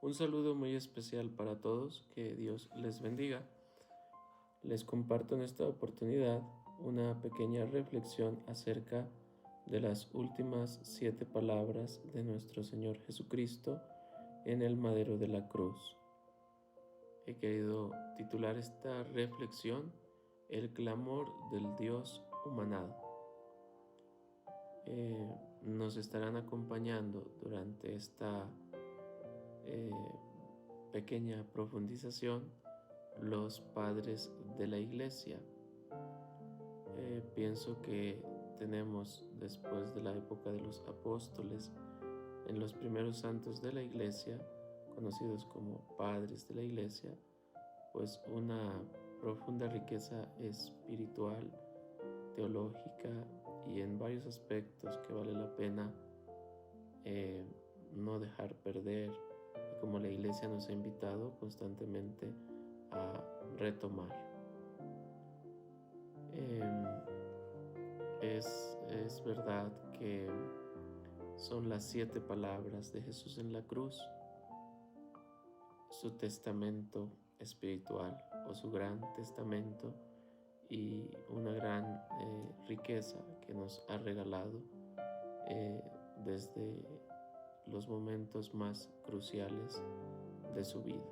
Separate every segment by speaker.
Speaker 1: Un saludo muy especial para todos, que Dios les bendiga. Les comparto en esta oportunidad una pequeña reflexión acerca de las últimas 7 palabras de nuestro Señor Jesucristo en el madero de la cruz. He querido titular esta reflexión El clamor del Dios humanado. Nos estarán acompañando durante esta pequeña profundización los padres de la Iglesia. Pienso que tenemos, después de la época de los apóstoles, en los primeros santos de la Iglesia, conocidos como padres de la Iglesia, pues una profunda riqueza espiritual, teológica y en varios aspectos que vale la pena no dejar perder, y como la Iglesia nos ha invitado constantemente a retomar. Es verdad que son las 7 palabras de Jesús en la cruz, su testamento espiritual o su gran testamento, y una gran riqueza que nos ha regalado desde los momentos más cruciales de su vida.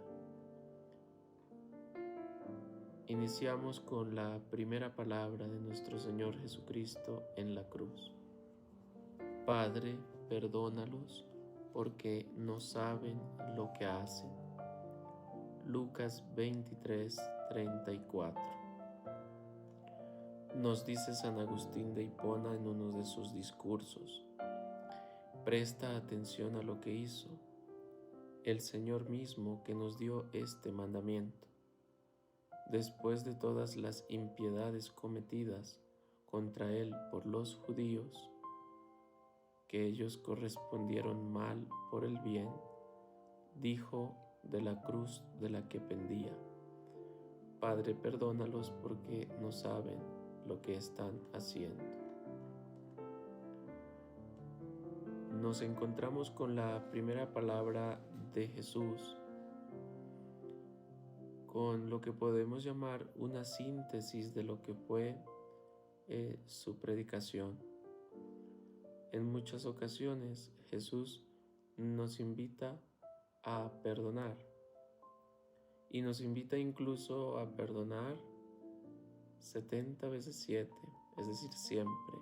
Speaker 1: Iniciamos con la primera palabra de nuestro Señor Jesucristo en la cruz. Padre, perdónalos porque no saben lo que hacen. Lucas 23:34. Nos dice San Agustín de Hipona en uno de sus discursos: presta atención a lo que hizo el Señor mismo, que nos dio este mandamiento. Después de todas las impiedades cometidas contra él por los judíos, que ellos correspondieron mal por el bien, dijo de la cruz de la que pendía: Padre, perdónalos porque no saben lo que están haciendo. Nos encontramos con la primera palabra de Jesús, con lo que podemos llamar una síntesis de lo que fue su predicación. En muchas ocasiones Jesús nos invita a perdonar, y nos invita incluso a perdonar 70 veces 7, es decir, siempre.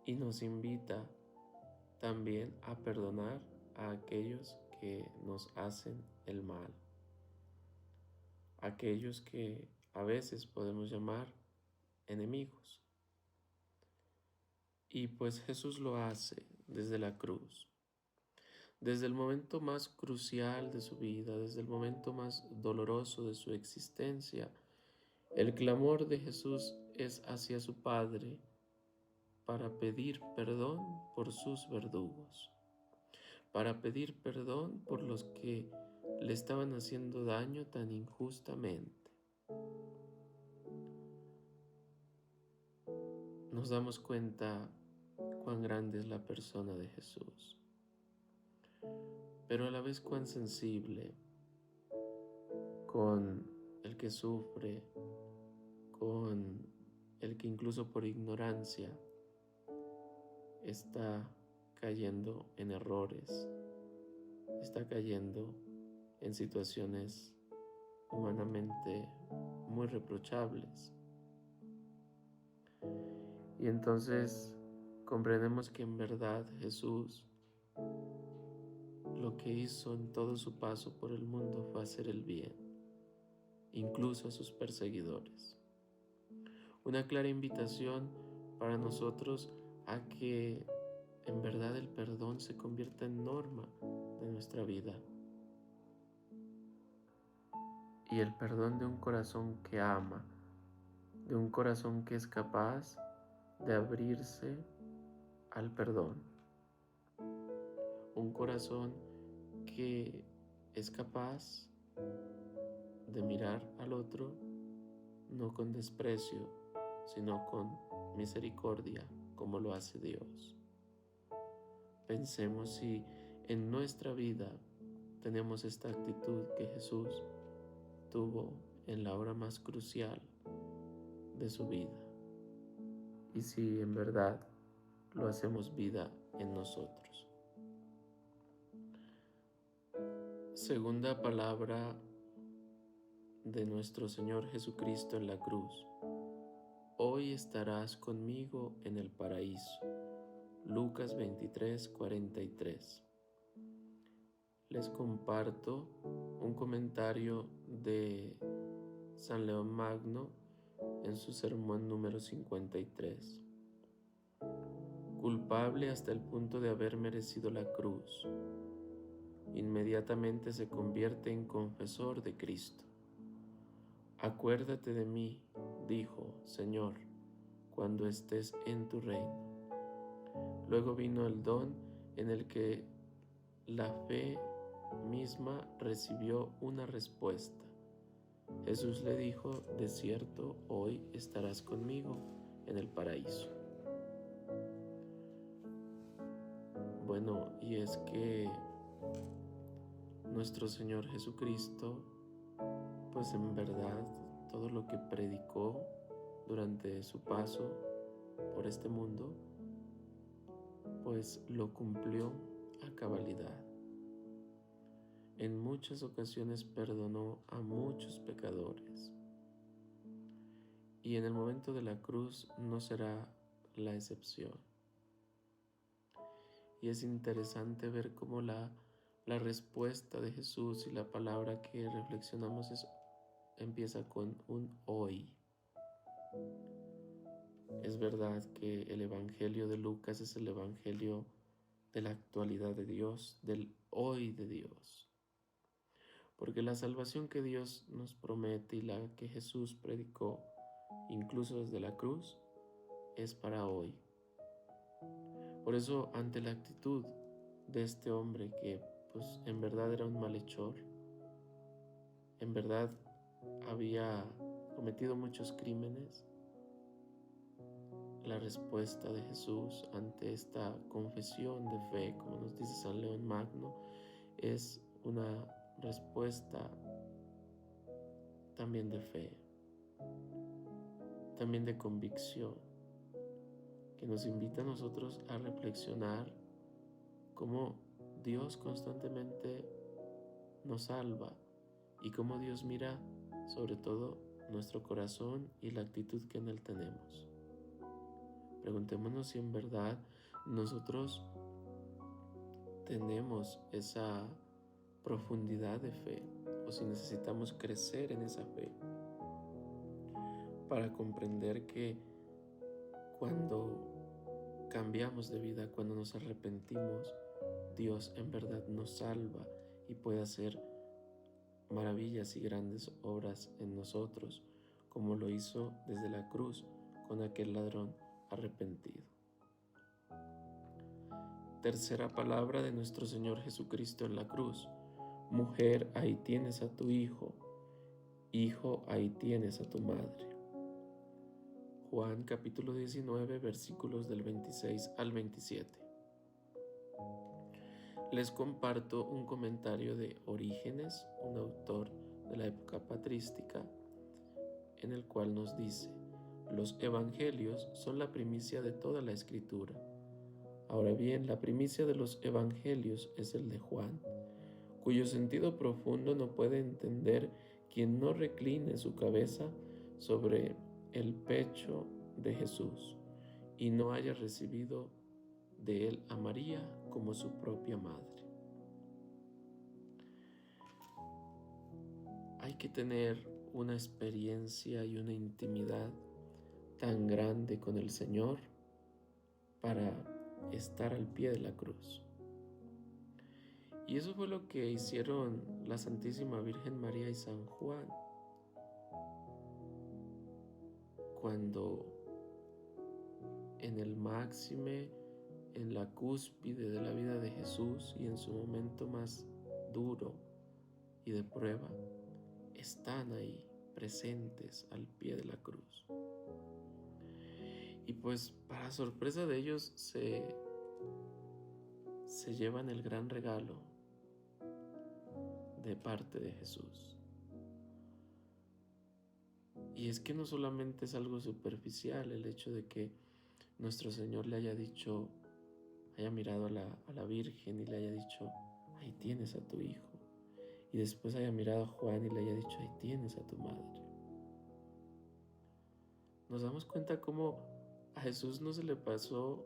Speaker 1: Y nos invita también a perdonar a aquellos que nos hacen el mal, aquellos que a veces podemos llamar enemigos. Y pues Jesús lo hace desde la cruz, desde el momento más crucial de su vida, desde el momento más doloroso de su existencia. El clamor de Jesús es hacia su Padre para pedir perdón por sus verdugos, para pedir perdón por los que le estaban haciendo daño tan injustamente. Nos damos cuenta cuán grande es la persona de Jesús, pero a la vez cuán sensible con el que sufre, con el que incluso por ignorancia está cayendo en errores, está cayendo en situaciones humanamente muy reprochables. Y entonces comprendemos que en verdad Jesús lo que hizo en todo su paso por el mundo fue hacer el bien, incluso a sus perseguidores. Una clara invitación para nosotros a que en verdad el perdón se convierta en norma de nuestra vida. Y el perdón de un corazón que ama, de un corazón que es capaz de abrirse al perdón. Un corazón que es capaz de mirar al otro no con desprecio, sino con misericordia, como lo hace Dios. Pensemos si en nuestra vida tenemos esta actitud que Jesús tuvo en la hora más crucial de su vida. Y si en verdad lo hacemos vida en nosotros. Segunda palabra de nuestro Señor Jesucristo en la cruz. Hoy estarás conmigo en el paraíso. Lucas 23, 43. Les comparto un comentario de San León Magno en su sermón número 53. Culpable hasta el punto de haber merecido la cruz, inmediatamente se convierte en confesor de Cristo. Acuérdate de mí, dijo, Señor, cuando estés en tu reino. Luego vino el don en el que la fe misma recibió una respuesta. Jesús le dijo, de cierto, hoy estarás conmigo en el paraíso. Bueno, y es que nuestro Señor Jesucristo, pues en verdad, todo lo que predicó durante su paso por este mundo, pues lo cumplió a cabalidad. En muchas ocasiones perdonó a muchos pecadores. Y en el momento de la cruz no será la excepción. Y es interesante ver cómo la respuesta de Jesús y la palabra que reflexionamos empieza con un hoy. Es verdad que el Evangelio de Lucas es el Evangelio de la actualidad de Dios, del hoy de Dios. Porque la salvación que Dios nos promete y la que Jesús predicó, incluso desde la cruz, es para hoy. Por eso, ante la actitud de este hombre que pues en verdad era un malhechor, en verdad había cometido muchos crímenes, la respuesta de Jesús ante esta confesión de fe, como nos dice San León Magno, es una respuesta también de fe, también de convicción, que nos invita a nosotros a reflexionar cómo Dios constantemente nos salva y cómo Dios mira sobre todo nuestro corazón y la actitud que en Él tenemos. Preguntémonos si en verdad nosotros tenemos esa profundidad de fe o si necesitamos crecer en esa fe para comprender que cuando cambiamos de vida, cuando nos arrepentimos, Dios en verdad nos salva y puede hacer maravillas y grandes obras en nosotros, como lo hizo desde la cruz con aquel ladrón arrepentido. Tercera palabra de nuestro Señor Jesucristo en la cruz. Mujer, ahí tienes a tu hijo. Hijo, ahí tienes a tu madre. Juan capítulo 19, versículos del 26 al 27. Les comparto un comentario de Orígenes, un autor de la época patrística, en el cual nos dice: los evangelios son la primicia de toda la escritura. Ahora bien, la primicia de los evangelios es el de Juan, cuyo sentido profundo no puede entender quien no recline su cabeza sobre el pecho de Jesús y no haya recibido de él a María como su propia madre. Hay que tener una experiencia y una intimidad tan grande con el Señor para estar al pie de la cruz. Y eso fue lo que hicieron la Santísima Virgen María y San Juan cuando en el máxime, en la cúspide de la vida de Jesús y en su momento más duro y de prueba, están ahí presentes al pie de la cruz. Y pues para sorpresa de ellos se llevan el gran regalo de parte de Jesús. Y es que no solamente es algo superficial el hecho de que nuestro Señor le haya dicho, haya mirado a la Virgen y le haya dicho, ahí tienes a tu hijo. Y después haya mirado a Juan y le haya dicho, ahí tienes a tu madre. Nos damos cuenta cómo a Jesús no se le pasó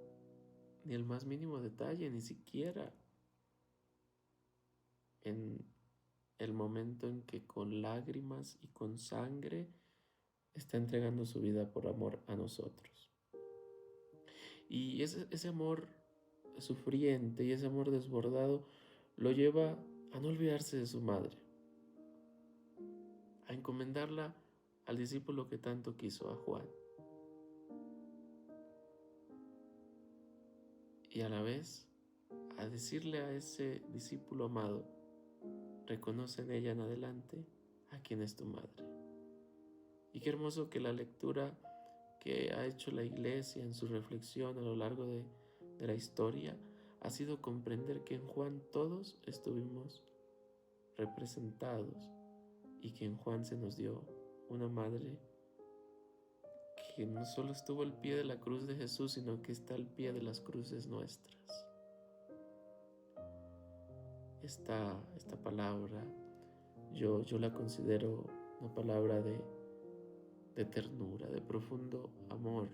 Speaker 1: ni el más mínimo detalle, ni siquiera en el momento en que con lágrimas y con sangre está entregando su vida por amor a nosotros. Y ese amor sufriente y ese amor desbordado lo lleva a no olvidarse de su madre, a encomendarla al discípulo que tanto quiso, a Juan. Y a la vez, a decirle a ese discípulo amado, reconoce en ella en adelante a quien es tu madre. Y qué hermoso que la lectura que ha hecho la Iglesia en su reflexión a lo largo de la historia ha sido comprender que en Juan todos estuvimos representados y que en Juan se nos dio una madre que no solo estuvo al pie de la cruz de Jesús, sino que está al pie de las cruces nuestras. Esta palabra yo la considero una palabra de ternura, de profundo amor,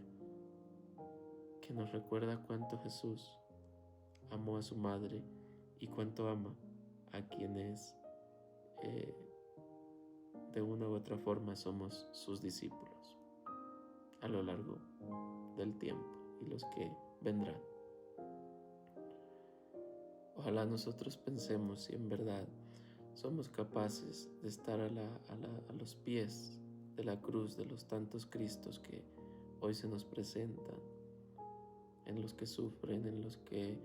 Speaker 1: que nos recuerda cuánto Jesús amó a su madre y cuánto ama a quienes de una u otra forma somos sus discípulos a lo largo del tiempo y los que vendrán. Ojalá nosotros pensemos si en verdad somos capaces de estar a los pies de la cruz de los tantos Cristos que hoy se nos presentan, en los que sufren, en los que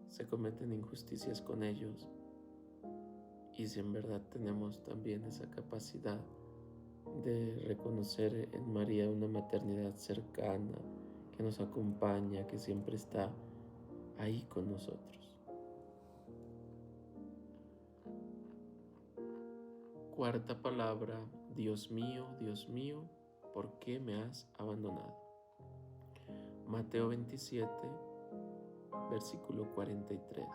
Speaker 1: se cometen injusticias con ellos, y si en verdad tenemos también esa capacidad de reconocer en María una maternidad cercana, que nos acompaña, que siempre está ahí con nosotros. Cuarta palabra, Dios mío, ¿por qué me has abandonado? Mateo 27, versículo 43.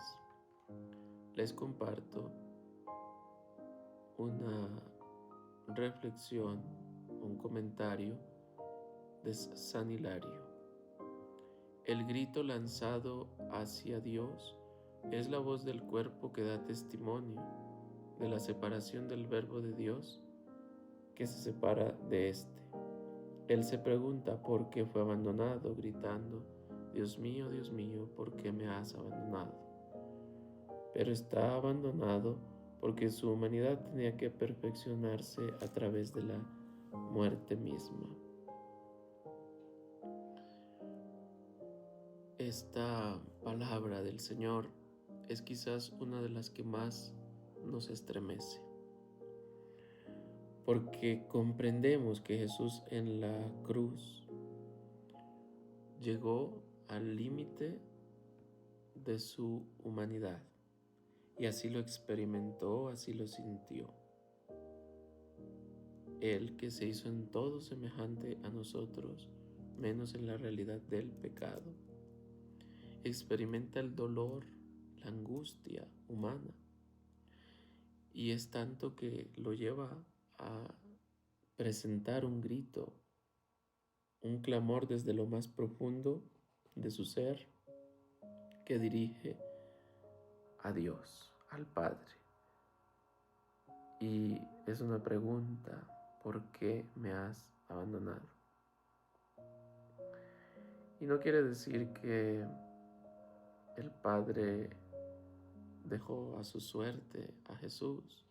Speaker 1: Les comparto una reflexión, un comentario de San Hilario. El grito lanzado hacia Dios es la voz del cuerpo que da testimonio de la separación del Verbo de Dios que se separa de éste. Él se pregunta por qué fue abandonado, gritando, Dios mío, ¿por qué me has abandonado? Pero está abandonado porque su humanidad tenía que perfeccionarse a través de la muerte misma. Esta palabra del Señor es quizás una de las que más nos estremece, porque comprendemos que Jesús en la cruz llegó al límite de su humanidad y así lo experimentó, así lo sintió. Él que se hizo en todo semejante a nosotros, menos en la realidad del pecado, experimenta el dolor, la angustia humana, y es tanto que lo lleva a presentar un grito, un clamor desde lo más profundo de su ser que dirige a Dios, al Padre. Y es una pregunta, ¿por qué me has abandonado? Y no quiere decir que el Padre dejó a su suerte a Jesús,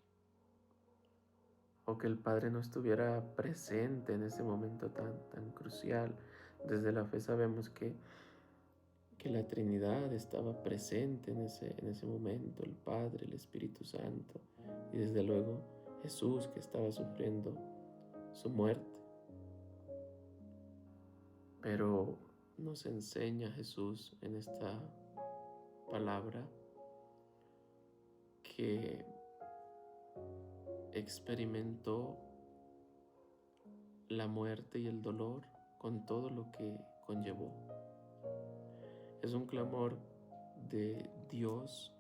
Speaker 1: o que el Padre no estuviera presente en ese momento tan crucial. Desde la fe sabemos que la Trinidad estaba presente en ese momento, el Padre, el Espíritu Santo, y desde luego Jesús, que estaba sufriendo su muerte. Pero nos enseña Jesús en esta palabra que experimentó la muerte y el dolor con todo lo que conllevó. Es un clamor de Dios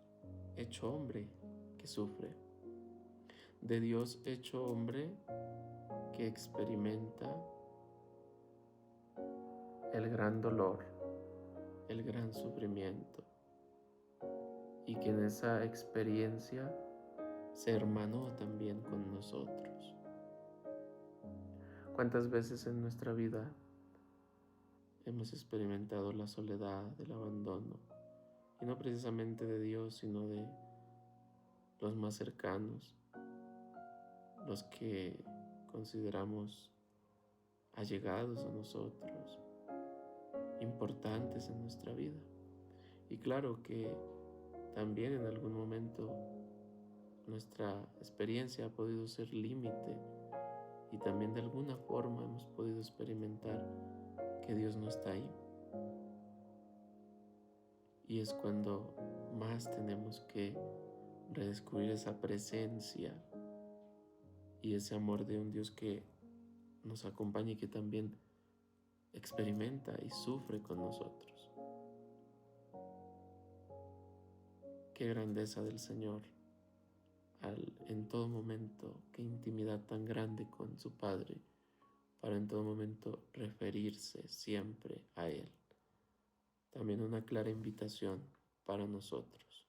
Speaker 1: hecho hombre que sufre, de Dios hecho hombre que experimenta el gran dolor, el gran sufrimiento, y que en esa experiencia se hermanó también con nosotros. ¿Cuántas veces en nuestra vida hemos experimentado la soledad, el abandono? Y no precisamente de Dios, sino de los más cercanos, los que consideramos allegados a nosotros, importantes en nuestra vida. Y claro que también en algún momento nuestra experiencia ha podido ser límite y también de alguna forma hemos podido experimentar que Dios no está ahí. Y es cuando más tenemos que redescubrir esa presencia y ese amor de un Dios que nos acompaña y que también experimenta y sufre con nosotros. Qué grandeza del Señor en todo momento, qué intimidad tan grande con su Padre para en todo momento referirse siempre a Él. También una clara invitación para nosotros.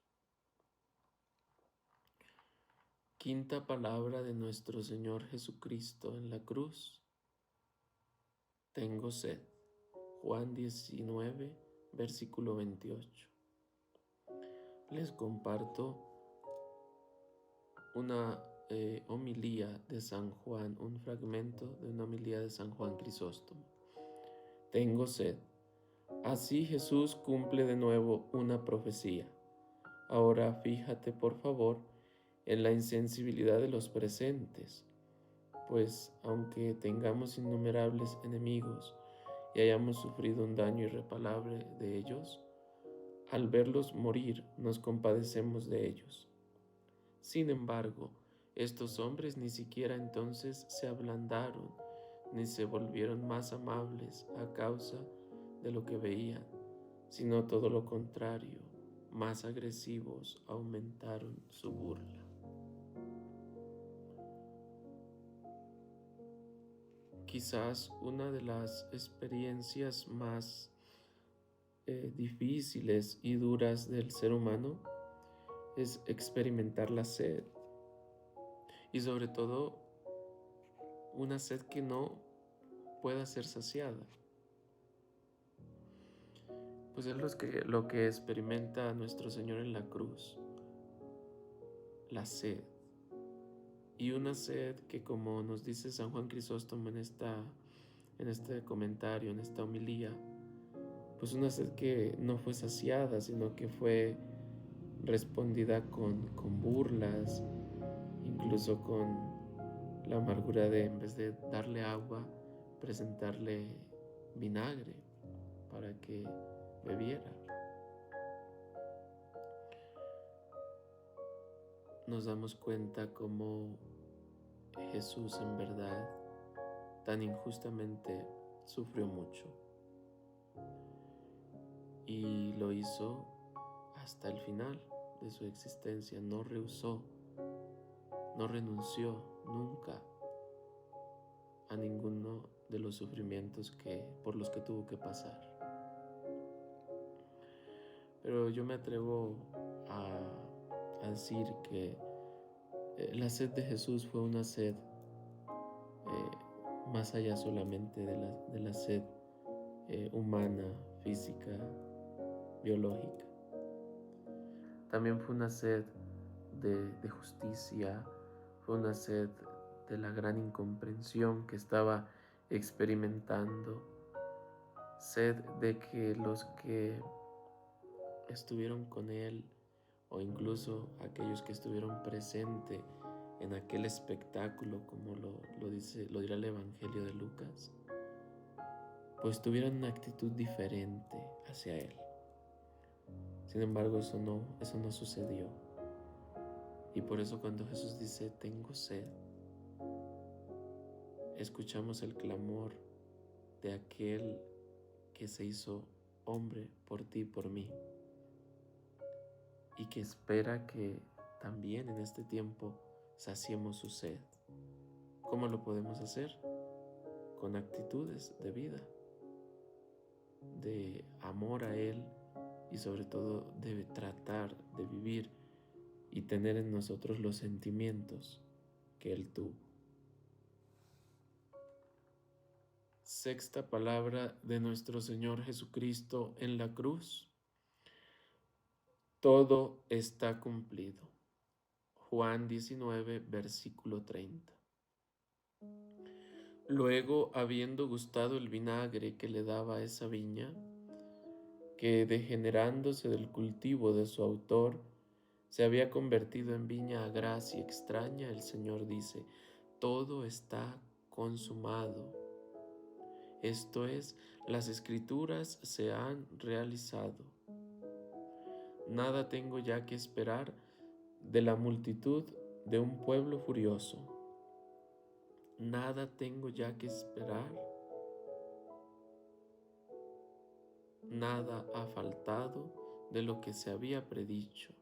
Speaker 1: Quinta palabra de nuestro Señor Jesucristo en la cruz. Tengo sed. Juan 19, versículo 28. Les comparto una homilía de San Juan, un fragmento de una homilía de San Juan Crisóstomo. Tengo sed. Así Jesús cumple de nuevo una profecía. Ahora fíjate, por favor, en la insensibilidad de los presentes, pues aunque tengamos innumerables enemigos y hayamos sufrido un daño irreparable de ellos, al verlos morir nos compadecemos de ellos. Sin embargo, estos hombres ni siquiera entonces se ablandaron ni se volvieron más amables a causa de lo que veían, sino todo lo contrario, más agresivos aumentaron su burla. Quizás una de las experiencias más difíciles y duras del ser humano es experimentar la sed, y sobre todo una sed que no pueda ser saciada. Pues es lo que experimenta nuestro Señor en la cruz, la sed. Y una sed que, como nos dice San Juan Crisóstomo en este comentario, en esta homilía, pues una sed que no fue saciada, sino que fue respondida con burlas, incluso con la amargura de, en vez de darle agua, presentarle vinagre para que bebiera. Nos damos cuenta cómo Jesús en verdad tan injustamente sufrió mucho y lo hizo hasta el final de su existencia. No rehusó, no renunció nunca a ninguno de los sufrimientos por los que tuvo que pasar. Pero yo me atrevo a decir que la sed de Jesús fue una sed más allá solamente de la sed humana, física, biológica. También fue una sed de justicia, fue una sed de la gran incomprensión que estaba experimentando, sed de que los que estuvieron con él, o incluso aquellos que estuvieron presentes en aquel espectáculo, como lo dirá el Evangelio de Lucas, pues tuvieran una actitud diferente hacia él. Sin embargo, eso no sucedió. Y por eso cuando Jesús dice, tengo sed, escuchamos el clamor de aquel que se hizo hombre por ti y por mí, y que espera que también en este tiempo saciemos su sed. ¿Cómo lo podemos hacer? Con actitudes de vida, de amor a Él y sobre todo de tratar de vivir y tener en nosotros los sentimientos que Él tuvo. Sexta palabra de nuestro Señor Jesucristo en la cruz. Todo está cumplido. Juan 19, versículo 30. Luego, habiendo gustado el vinagre que le daba esa viña, que degenerándose del cultivo de su autor, se había convertido en viña agraz y extraña, el Señor dice, todo está consumado. Esto es, las Escrituras se han realizado. Nada tengo ya que esperar de la multitud de un pueblo furioso. Nada tengo ya que esperar. Nada ha faltado de lo que se había predicho,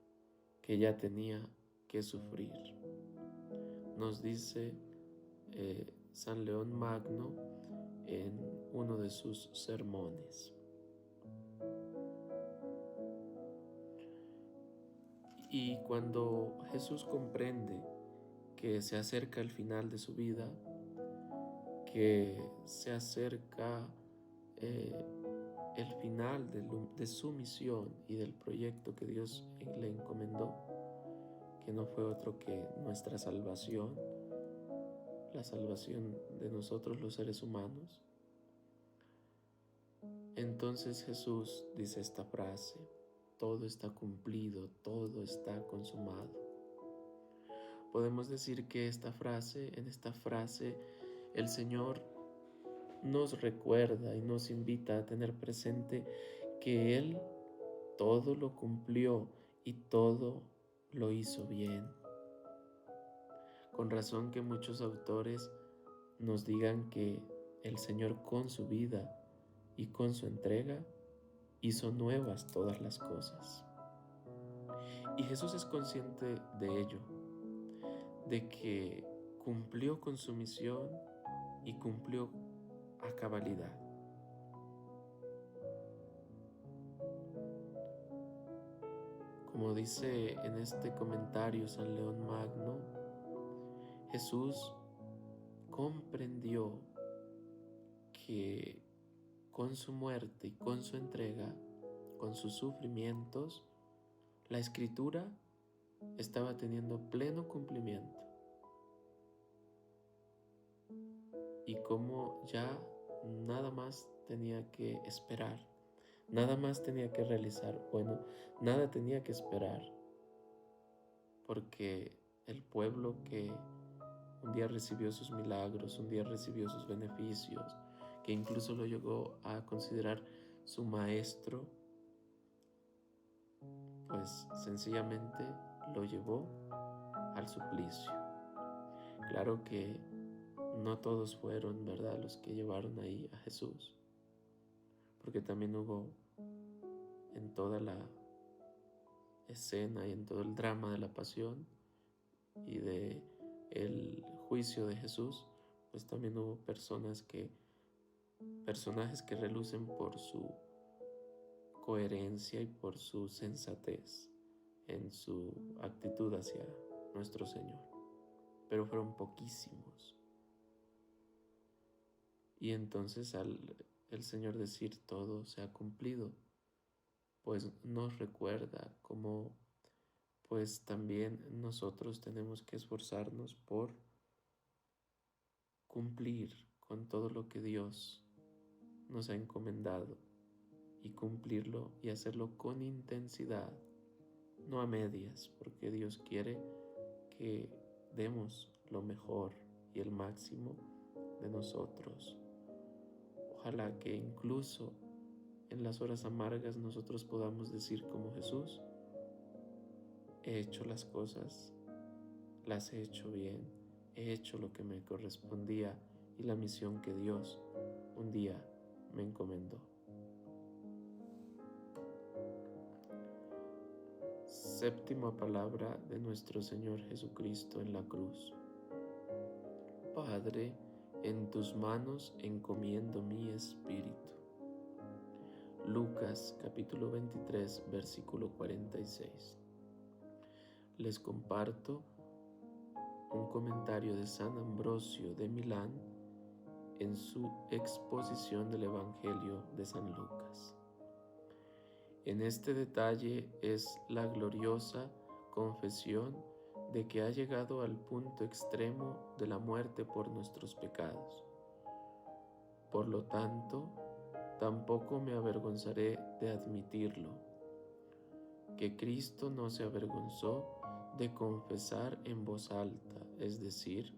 Speaker 1: que ya tenía que sufrir. Nos dice San León Magno en uno de sus sermones. Y cuando Jesús comprende que se acerca el final de su vida, que se acerca el final de su misión y del proyecto que Dios le encomendó, que no fue otro que nuestra salvación, la salvación de nosotros los seres humanos. Entonces Jesús dice esta frase, todo está cumplido, todo está consumado. Podemos decir que en esta frase, el Señor nos recuerda y nos invita a tener presente que Él todo lo cumplió y todo lo hizo bien. Con razón que muchos autores nos digan que el Señor con su vida y con su entrega hizo nuevas todas las cosas. Y Jesús es consciente de ello, de que cumplió con su misión y cumplió a cabalidad. Como dice en este comentario San León Magno, Jesús comprendió que con su muerte y con su entrega, con sus sufrimientos, la Escritura estaba teniendo pleno cumplimiento. Y como ya nada más tenía que esperar, nada más tenía que realizar, nada tenía que esperar, porque el pueblo que un día recibió sus milagros, un día recibió sus beneficios, que incluso lo llegó a considerar su maestro, pues sencillamente lo llevó al suplicio. Claro que no todos fueron, ¿verdad?, los que llevaron ahí a Jesús, porque también hubo en toda la escena y en todo el drama de la pasión y de el juicio de Jesús, pues también hubo personajes que relucen por su coherencia y por su sensatez en su actitud hacia nuestro Señor, pero fueron poquísimos. Y entonces al el Señor decir todo se ha cumplido, pues nos recuerda cómo pues también nosotros tenemos que esforzarnos por cumplir con todo lo que Dios nos ha encomendado y cumplirlo y hacerlo con intensidad, no a medias, porque Dios quiere que demos lo mejor y el máximo de nosotros. Ojalá que incluso en las horas amargas nosotros podamos decir como Jesús, he hecho las cosas las he hecho bien, he hecho lo que me correspondía y la misión que Dios un día me encomendó. Séptima palabra de nuestro Señor Jesucristo en la cruz. Padre, en tus manos encomiendo mi espíritu. Lucas capítulo 23, versículo 46. Les comparto un comentario de San Ambrosio de Milán en su exposición del Evangelio de San Lucas. En este detalle es la gloriosa confesión de que ha llegado al punto extremo de la muerte por nuestros pecados. Por lo tanto, tampoco me avergonzaré de admitirlo, que Cristo no se avergonzó de confesar en voz alta, es decir,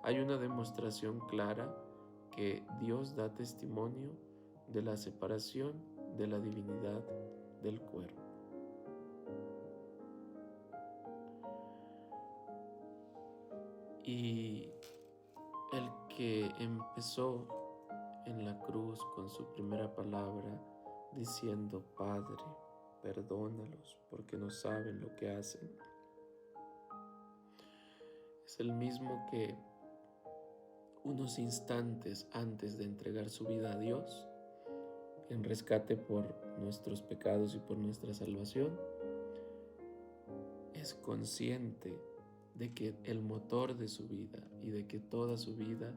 Speaker 1: hay una demostración clara que Dios da testimonio de la separación de la divinidad del cuerpo. Y el que empezó en la cruz con su primera palabra diciendo: Padre, perdónalos porque no saben lo que hacen, es el mismo que unos instantes antes de entregar su vida a Dios en rescate por nuestros pecados y por nuestra salvación, es consciente de que el motor de su vida y de que toda su vida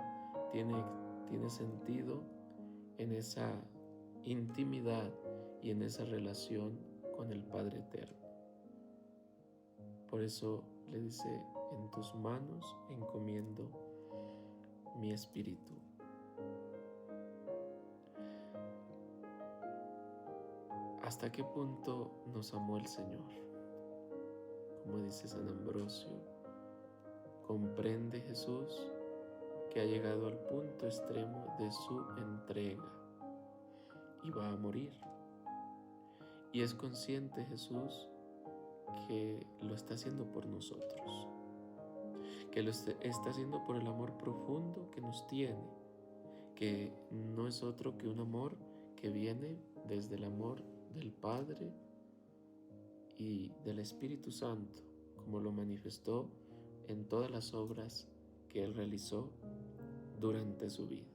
Speaker 1: tiene sentido en esa intimidad y en esa relación con el Padre Eterno. Por eso le dice: en tus manos encomiendo mi espíritu. ¿Hasta qué punto nos amó el Señor? Como dice San Ambrosio, comprende Jesús que ha llegado al punto extremo de su entrega y va a morir. Y es consciente Jesús que lo está haciendo por nosotros, que lo está haciendo por el amor profundo que nos tiene, que no es otro que un amor que viene desde el amor del Padre y del Espíritu Santo, como lo manifestó en todas las obras que Él realizó durante su vida.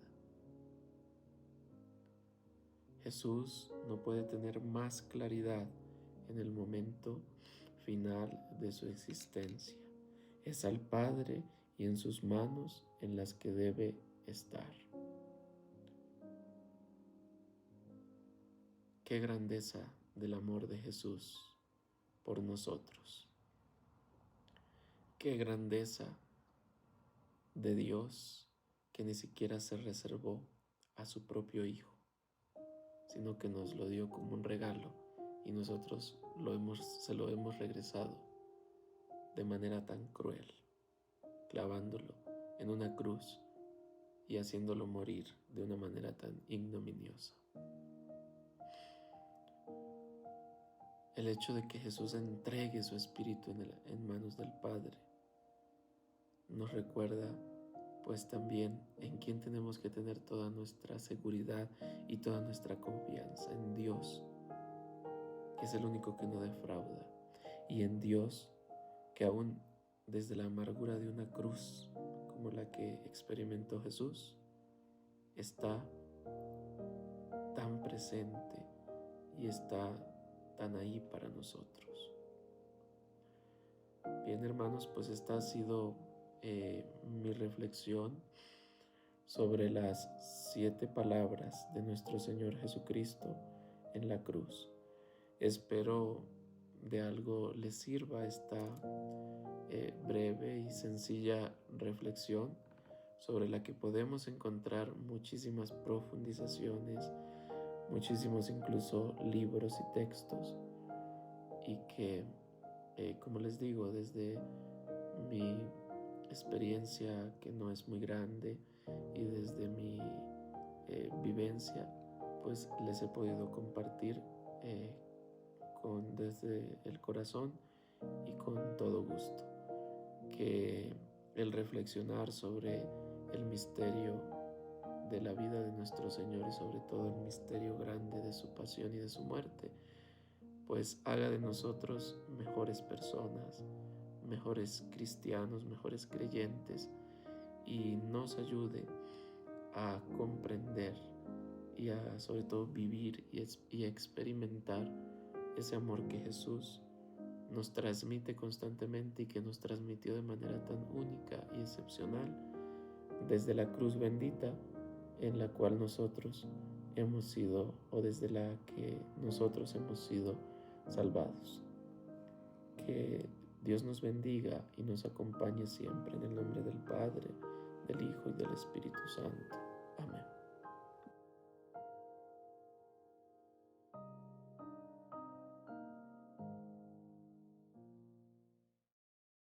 Speaker 1: Jesús no puede tener más claridad en el momento final de su existencia. Es al Padre y en sus manos en las que debe estar. Qué grandeza del amor de Jesús por nosotros. Qué grandeza de Dios que ni siquiera se reservó a su propio Hijo, sino que nos lo dio como un regalo y nosotros se lo hemos regresado de manera tan cruel, clavándolo en una cruz y haciéndolo morir de una manera tan ignominiosa. El hecho de que Jesús entregue su espíritu en manos del Padre nos recuerda pues también en quién tenemos que tener toda nuestra seguridad y toda nuestra confianza: en Dios, que es el único que no defrauda, y en Dios, que aún desde la amargura de una cruz como la que experimentó Jesús, está tan presente y está tan ahí para nosotros. Bien, hermanos, pues esta ha sido mi reflexión sobre las 7 palabras de nuestro Señor Jesucristo en la cruz. Espero de algo les sirva esta breve y sencilla reflexión, sobre la que podemos encontrar muchísimas profundizaciones, muchísimos incluso libros y textos, y que, como les digo, desde mi experiencia, que no es muy grande, y desde mi vivencia, pues les he podido compartir desde el corazón y con todo gusto. que el reflexionar sobre el misterio de la vida de nuestro Señor y sobre todo el misterio grande de su pasión y de su muerte, pues haga de nosotros mejores personas, mejores cristianos, mejores creyentes, y nos ayude a comprender y a sobre todo vivir y experimentar ese amor que Jesús nos transmite constantemente y que nos transmitió de manera tan única y excepcional desde la cruz bendita en la cual nosotros hemos sido, o desde la que nosotros hemos sido salvados. Que Dios nos bendiga y nos acompañe siempre en el nombre del Padre, del Hijo y del Espíritu Santo. Amén.